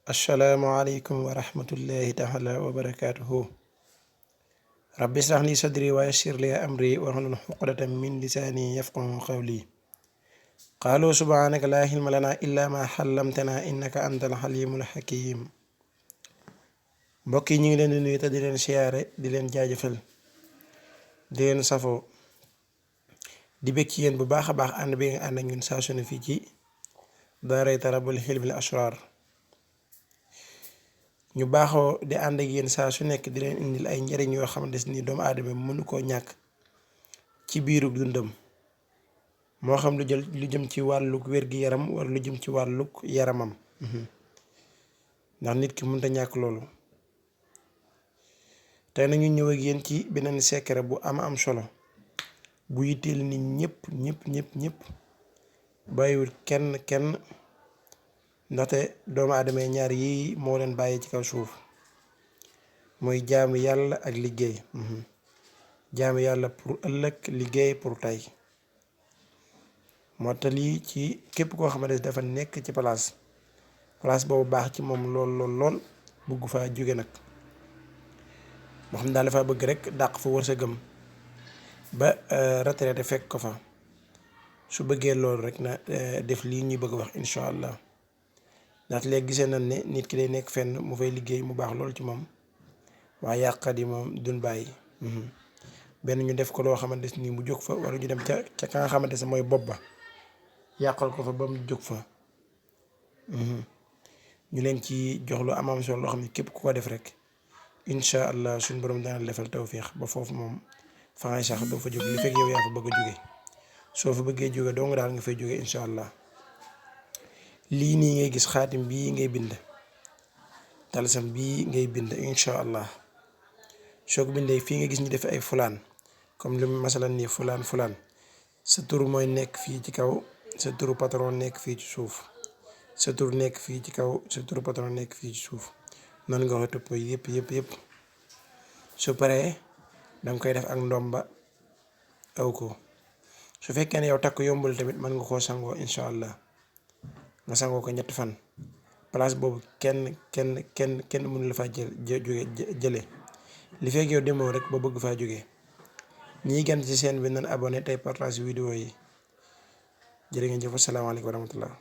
assalaamu aleykum wa rahmatullahi taala wa barakaatuhu. rabbi israh li sadri wa yassir li amri wahlul uqdatan min lisaani yafqahu qawli. qaalu subhaanaka laa ilma lanaa illaa maa allamtanaa innaka antal aliimul hakiim. mbokk yi ñu ngi leen di nuyu te di leen siyaare di leen jaajëfal di leen safoo di bëgg ci yéen bu baax a baax ànd bi nga ànd ak ñun saa su ne fii ci daaray Talabul Hilmil Asraar. ñu baaxoo di ànd ak yéen saa su nekk di leen indil ay njariñ yoo xamante ni doomu aadama mënu koo ñàkk ci biiru dundam, moo xam lu jëm ci wàllug wér-gi-yaram wala lu jëm ci wàllug yaramam, ndax nit ki mënta ñàkk loolu. tey nañu ñëw ak yéen ci beneen secret bu am solo bu yitteel nit ñëpp bàyyiwul kenn ndaxte doomu aadama yi ñaar yi moo leen bàyyi ci kaw suuf, mooy jaamu yàlla ak liggéey. jaamu yàlla pour ëllëg, liggéey pour tey. moo tax lii ci képp koo xamante dafa nekk ci place boobu baax ci moom lool bugg faa jóge nag, moo xam daal dafa bëgg rek dàq fa wërsëgam ba retraité fekk ko fa. su bëggee loolu rek na def lii ñuy bëgg wax incha allah. ndax léegi gisee nañ ne nit ki day nekk fenn mu fay liggéey mu baax loolu ci moom, waaye yàqat yi moom duñ bàyyi. benn ñu def ko loo xamante ni mu jóg fa, wala ñu dem ca ka nga xamante ne mooy bopp ba yàqal ko fa ba mu jóg fa. ñu leen ci jox lu am solo loo xam ne képp ku ko def rek incha allah suñ borom dana defal tawféex ba foofu moom fa ngay sax doo fa jóg li fekk yow yaa fa bëgg a jóge. soo fa bëggee jóge doo nga daal nga fay jóge incha allah. lii nii ngay gis xaatim bii ngay bind, talsam bii ngay bind incha allah. soo ko bindee fii nga gis ñu def ay fulaan, comme lu masalan nii fulaan sa tur mooy nekk fii ci kaw, sa turu patron nekk fii ci suuf, sa tur nekk fii ci kaw, sa turu patron nekk fii ci suuf. noonu nga koy topp yëpp. su paree danga koy def ak ndomba aw ko. su fekkee ne yow takk yombul tamit mën nga koo sangoo incha allah. nga sangoo ko 3 fan. place boobu kenn mënu la faa jële li fekk yow demoo rek ba bëgg faa jógee. ñiy gën ci seen bi nan abonné tey partage vidéo yi. jërë ngeen jëf, asalaamaaleykum wa rahmatullah.